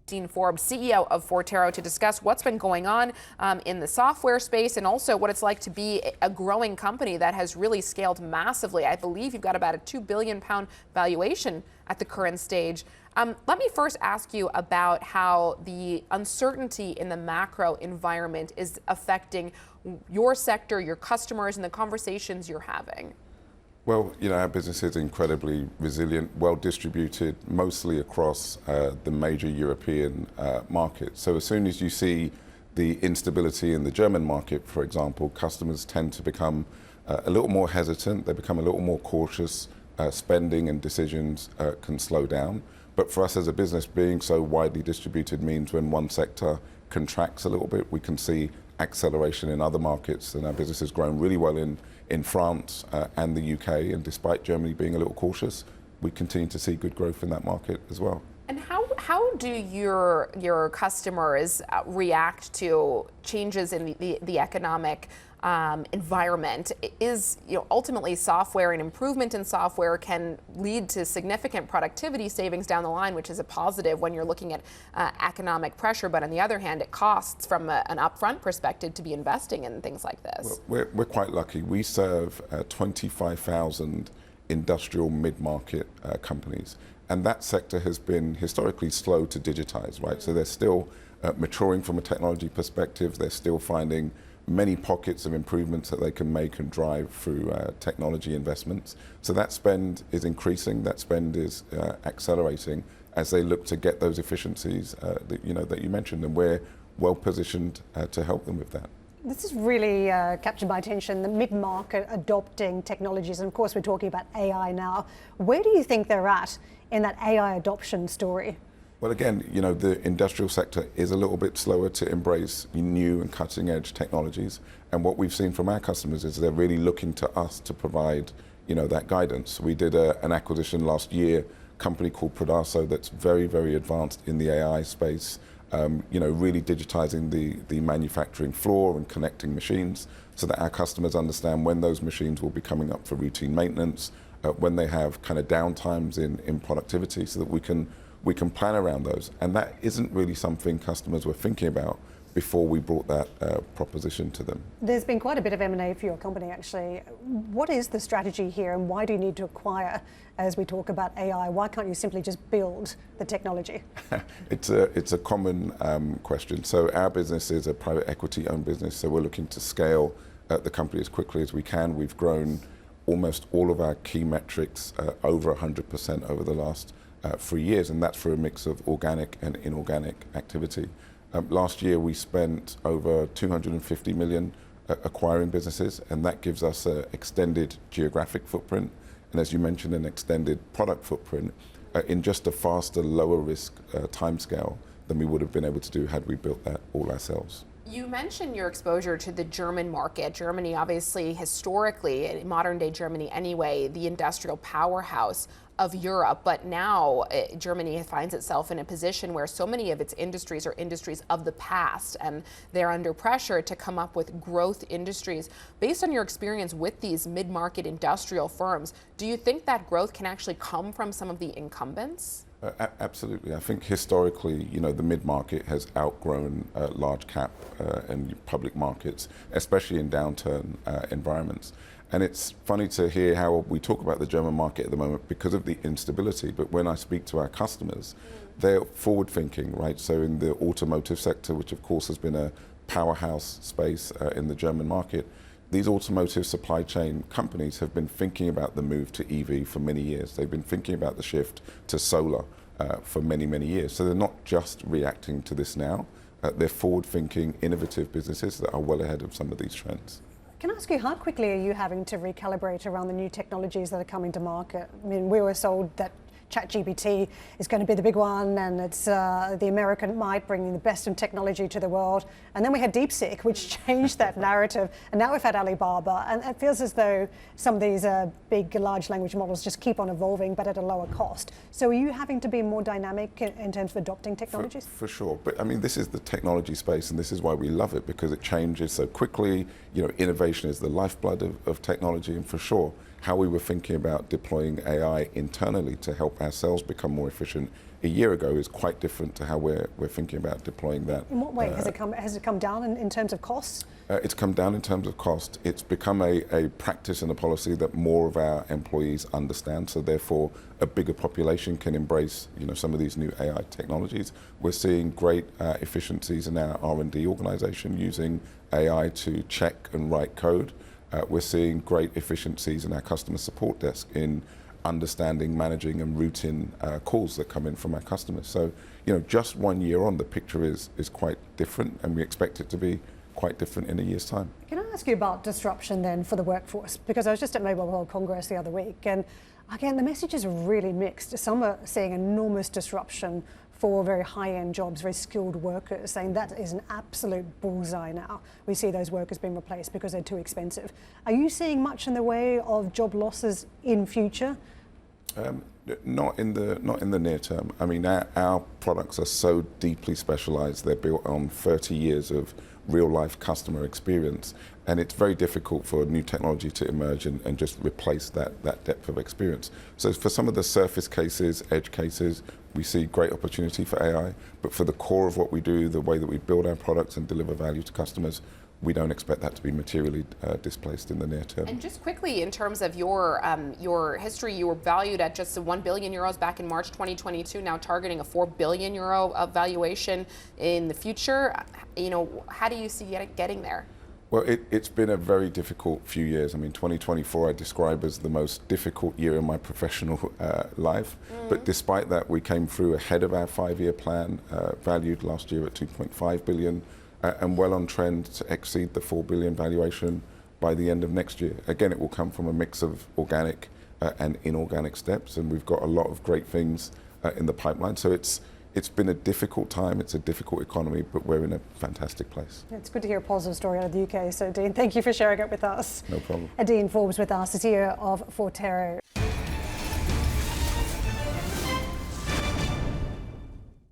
Forbes, CEO of Forterro, to discuss what's been going on in the software space and also what it's like to be a growing company that has really scaled massively. I believe you've got about a £2 billion valuation at the current stage. Let me first ask you about how the uncertainty in the macro environment is affecting your sector, your customers, and the conversations you're having. Well, our business is incredibly resilient, well distributed, mostly across the major European markets. So as soon as you see the instability in the German market, for example, customers tend to become a little more hesitant. They become a little more cautious. Spending and decisions can slow down. But for us as a business, being so widely distributed means when one sector contracts a little bit, we can see acceleration in other markets, and our business has grown really well in France and the UK, and despite Germany being a little cautious, we continue to see good growth in that market as well. And how do your customers react to changes in the economic environment? Is ultimately software and improvement in software can lead to significant productivity savings down the line, which is a positive when you're looking at economic pressure. But on the other hand, it costs from an upfront perspective to be investing in things like this. Well, we're quite lucky. We serve 25,000 industrial mid-market companies. And that sector has been historically slow to digitize, right? So they're still maturing from a technology perspective. They're still finding many pockets of improvements that they can make and drive through technology investments. So that spend is increasing. That spend is accelerating as they look to get those efficiencies that you mentioned, and we're well positioned to help them with that. This has really captured my attention, the mid-market adopting technologies. And of course, we're talking about AI now. Where do you think they're at in that AI adoption story? Well, again, the industrial sector is a little bit slower to embrace new and cutting edge technologies. And what we've seen from our customers is they're really looking to us to provide, that guidance. We did an acquisition last year, a company called Forterro that's very, very advanced in the AI space. Really digitizing the manufacturing floor and connecting machines so that our customers understand when those machines will be coming up for routine maintenance, when they have kind of downtimes in productivity, so that we can plan around those. And that isn't really something customers were thinking about before we brought that proposition to them. There's been quite a bit of M&A for your company, actually. What is the strategy here, and why do you need to acquire as we talk about AI? Why can't you simply just build the technology? It's a common question. So our business is a private equity owned business, so we're looking to scale the company as quickly as we can. We've grown almost all of our key metrics over 100% over the last 3 years, and that's for a mix of organic and inorganic activity. Last year we spent over 250 million acquiring businesses, and that gives us an extended geographic footprint, and as you mentioned, an extended product footprint in just a faster, lower risk timescale than we would have been able to do had we built that all ourselves. You mentioned your exposure to the German market. Germany, obviously, historically, modern day Germany anyway, the industrial powerhouse of Europe. But now Germany finds itself in a position where so many of its industries are industries of the past, and they're under pressure to come up with growth industries. Based on your experience with these mid-market industrial firms, do you think that growth can actually come from some of the incumbents? Absolutely. I think historically, the mid-market has outgrown large cap and public markets, especially in downturn environments. And it's funny to hear how we talk about the German market at the moment because of the instability. But when I speak to our customers, they're forward thinking, right? So in the automotive sector, which of course has been a powerhouse space in the German market, these automotive supply chain companies have been thinking about the move to EV for many years. They've been thinking about the shift to solar for many, many years. So they're not just reacting to this now. They're forward-thinking, innovative businesses that are well ahead of some of these trends. Can I ask you, how quickly are you having to recalibrate around the new technologies that are coming to market? I mean, we were sold that ChatGPT is going to be the big one, and it's the American might bringing the best of technology to the world. And then we had DeepSeek, which changed that narrative. And now we've had Alibaba. And it feels as though some of these big, large language models just keep on evolving, but at a lower cost. So are you having to be more dynamic in terms of adopting technologies? For sure. But I mean, this is the technology space, and this is why we love it, because it changes so quickly. Innovation is the lifeblood of technology. And for sure, how we were thinking about deploying AI internally to help our sales become more efficient a year ago is quite different to how we're thinking about deploying that. In what way has it come down in terms of costs? It's come down in terms of cost. It's become a practice and a policy that more of our employees understand, so therefore a bigger population can embrace some of these new AI technologies. We're seeing great efficiencies in our R&D organization using AI to check and write code. We're seeing great efficiencies in our customer support desk in understanding, managing and routing calls that come in from our customers. So, just 1 year on, the picture is quite different, and we expect it to be quite different in a year's time. Can I ask you about disruption then for the workforce? Because I was just at Mobile World Congress the other week, and again, the messages are really mixed. Some are seeing enormous disruption for very high-end jobs, very skilled workers, saying that is an absolute bullseye now. We see those workers being replaced because they're too expensive. Are you seeing much in the way of job losses in future? Not in the near term. I mean, our products are so deeply specialized. They're built on 30 years of real-life customer experience, and it's very difficult for new technology to emerge and just replace that depth of experience. So for some of the surface cases, edge cases, we see great opportunity for AI, but for the core of what we do, the way that we build our products and deliver value to customers, we don't expect that to be materially displaced in the near term. And just quickly, in terms of your history, you were valued at just 1 billion euros back in March 2022, now targeting a 4 billion euro valuation in the future. How do you see getting there? Well, it's been a very difficult few years. I mean, 2024 I describe as the most difficult year in my professional life. But despite that, we came through ahead of our 5-year plan, valued last year at 2.5 billion. And well on trend to exceed the 4 billion valuation by the end of next year. Again, it will come from a mix of organic and inorganic steps, and we've got a lot of great things in the pipeline. So it's been a difficult time, it's a difficult economy, but we're in a fantastic place. It's good to hear a positive story out of the UK. So Dean, thank you for sharing it with us. No problem. Dean Forbes with us, the CEO of Forterro.